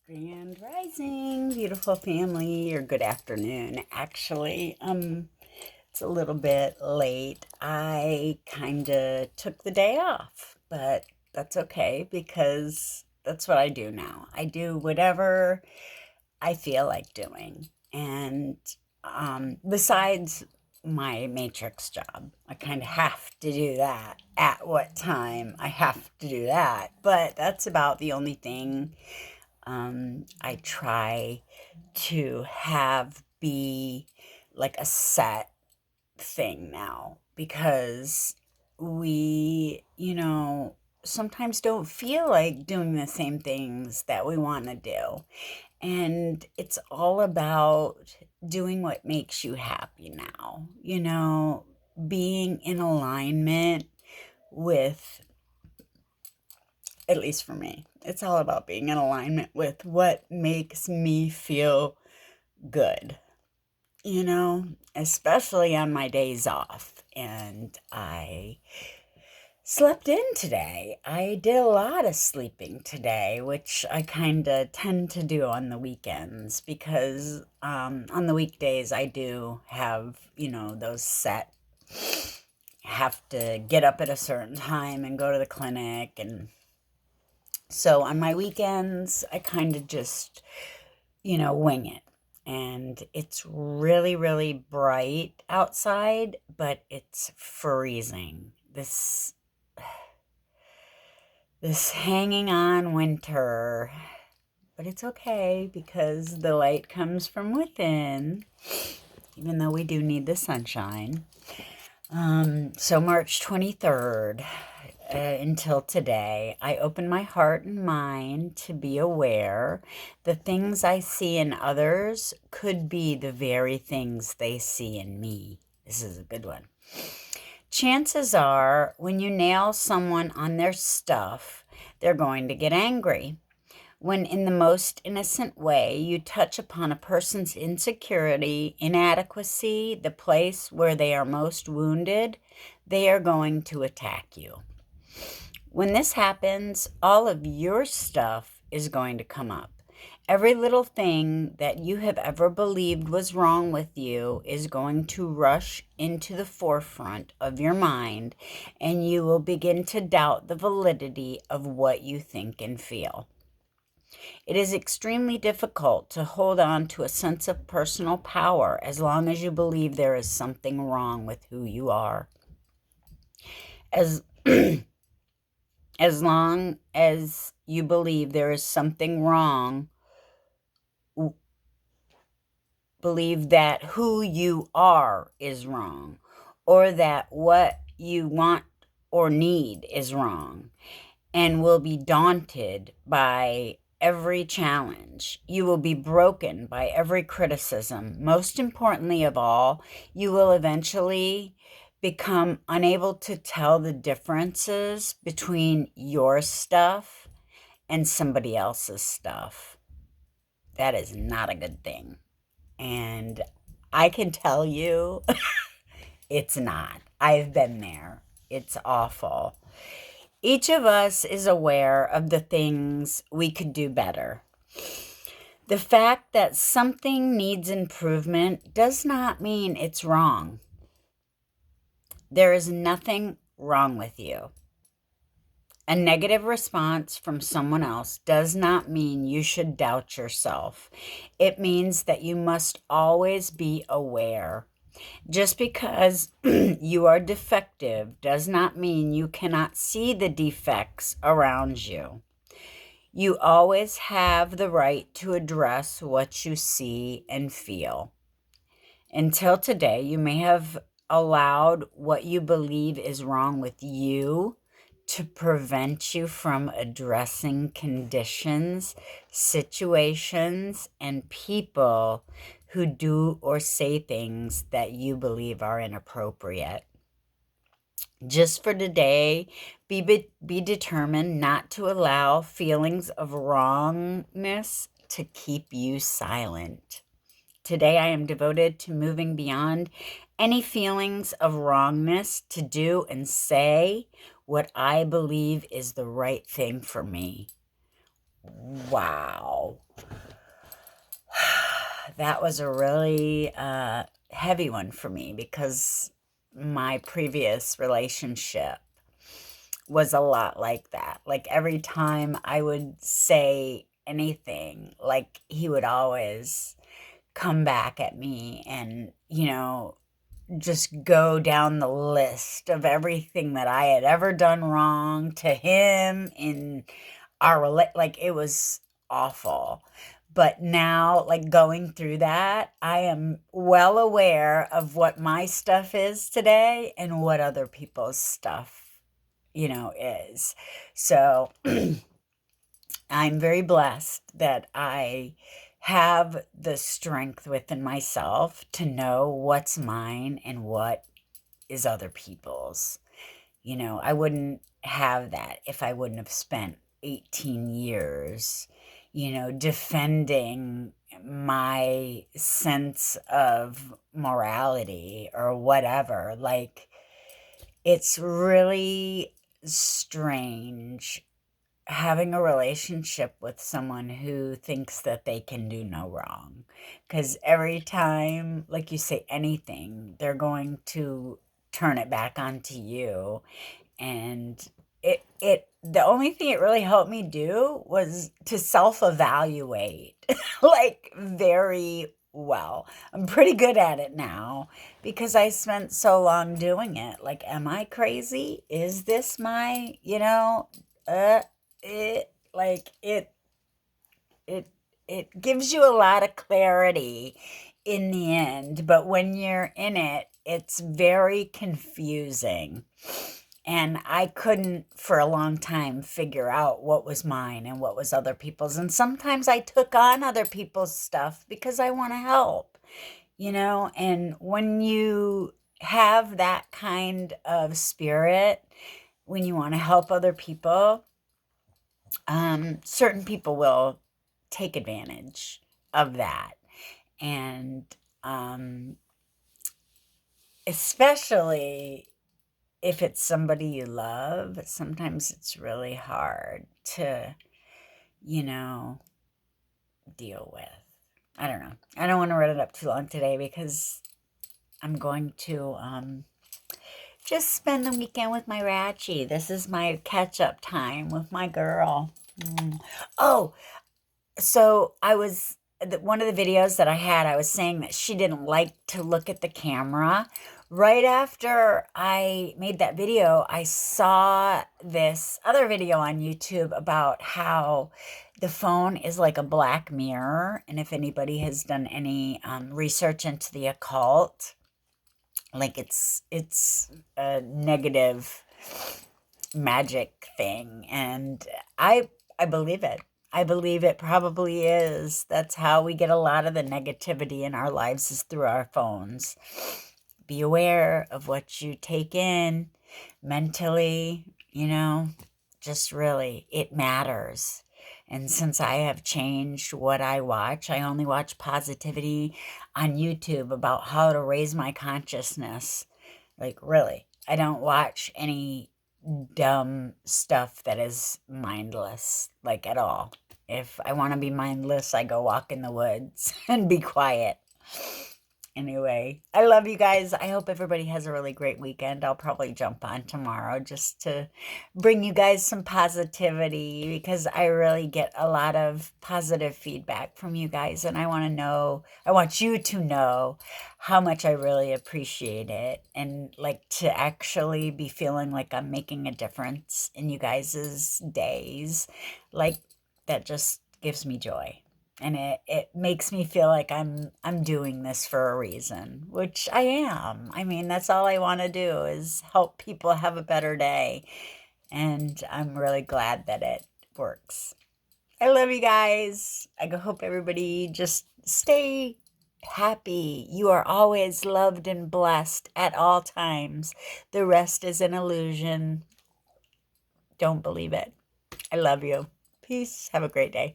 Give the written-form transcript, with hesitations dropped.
Grand Rising, beautiful family, or good afternoon. Actually, it's a little bit late. I kind of took the day off, but that's okay because that's what I do now. I do whatever I feel like doing. And besides my matrix job, I kind of have to do that. At what time I have to do that. But that's about the only thing I try to have be like a set thing now because we sometimes don't feel like doing the same things that we want to do. And it's all about doing what makes you happy now, being in alignment with, at least for me, it's all about being in alignment with what makes me feel good, especially on my days off. And I slept in today. I did a lot of sleeping today, which I kind of tend to do on the weekends because on the weekdays I do have, those set, have to get up at a certain time and go to the clinic. And so on my weekends, I kind of just, wing it. And it's really, really bright outside, but it's freezing. This hanging on winter, but it's okay because the light comes from within, even though we do need the sunshine. So March 23rd, until today, I open my heart and mind to be aware the things I see in others could be the very things they see in me. This is a good one. Chances are, when you nail someone on their stuff, they're going to get angry. When in the most innocent way you touch upon a person's insecurity, inadequacy, the place where they are most wounded, they are going to attack you. When this happens, all of your stuff is going to come up. Every little thing that you have ever believed was wrong with you is going to rush into the forefront of your mind, and you will begin to doubt the validity of what you think and feel. It is extremely difficult to hold on to a sense of personal power as long as you believe there is something wrong with who you are. As as long as you believe there is something wrong, believe that who you are is wrong, or that what you want or need is wrong, and will be daunted by every challenge. You will be broken by every criticism. Most importantly of all, you will eventually become unable to tell the differences between your stuff and somebody else's stuff. That is not a good thing. And I can tell you, it's not. I've been there. It's awful. Each of us is aware of the things we could do better. The fact that something needs improvement does not mean it's wrong. There is nothing wrong with you. A negative response from someone else does not mean you should doubt yourself. It means that you must always be aware. Just because you are defective does not mean you cannot see the defects around you. You always have the right to address what you see and feel. Until today, you may have allowed what you believe is wrong with you to prevent you from addressing conditions, situations, and people who do or say things that you believe are inappropriate. Just for today, be determined not to allow feelings of wrongness to keep you silent. Today, I am devoted to moving beyond any feelings of wrongness to do and say what I believe is the right thing for me. Wow. that was a really heavy one for me because my previous relationship was a lot like that. Like every time I would say anything, like he would always come back at me and, just go down the list of everything that I had ever done wrong to him in like it was awful. But now, like going through that, I am well aware of what my stuff is today and what other people's stuff, is. So I'm very blessed that I have the strength within myself to know what's mine and what is other people's. I wouldn't have that if I wouldn't have spent 18 years, defending my sense of morality or whatever. Like, it's really strange having a relationship with someone who thinks that they can do no wrong. Because every time, like you say anything, they're going to turn it back onto you. And the only thing it really helped me do was to self-evaluate, like very well. I'm pretty good at it now because I spent so long doing it. Like, am I crazy? Is this my, like it it gives you a lot of clarity in the end, but when you're in it, it's very confusing. And I couldn't for a long time figure out what was mine and what was other people's. And sometimes I took on other people's stuff because I want to help, And when you have that kind of spirit, when you want to help other people, certain people will take advantage of that. And especially if it's somebody you love, sometimes it's really hard to, you know, deal with. I don't know. I don't want to run it up too long today because I'm going to just spend the weekend with my Ratchet. This is my catch-up time with my girl. Oh, so one of the videos that I had, I was saying that she didn't like to look at the camera. Right after I made that video, I saw this other video on YouTube about how the phone is like a black mirror. And if anybody has done any research into the occult, like it's a negative magic thing. And I believe it. I believe it probably is. That's how we get a lot of the negativity in our lives is through our phones. Be aware of what you take in mentally, just really, it matters. And since I have changed what I watch, I only watch positivity on YouTube about how to raise my consciousness. Like, really, I don't watch any dumb stuff that is mindless, like at all. If I want to be mindless, I go walk in the woods and be quiet. Anyway, I love you guys. I hope everybody has a really great weekend. I'll probably jump on tomorrow just to bring you guys some positivity because I really get a lot of positive feedback from you guys. And I want you to know how much I really appreciate it. And like to actually be feeling like I'm making a difference in you guys' days. Like that just gives me joy. And it makes me feel like I'm doing this for a reason, which I am. I mean, that's all I want to do is help people have a better day. And I'm really glad that it works. I love you guys. I hope everybody just stay happy. You are always loved and blessed at all times. The rest is an illusion. Don't believe it. I love you. Peace. Have a great day.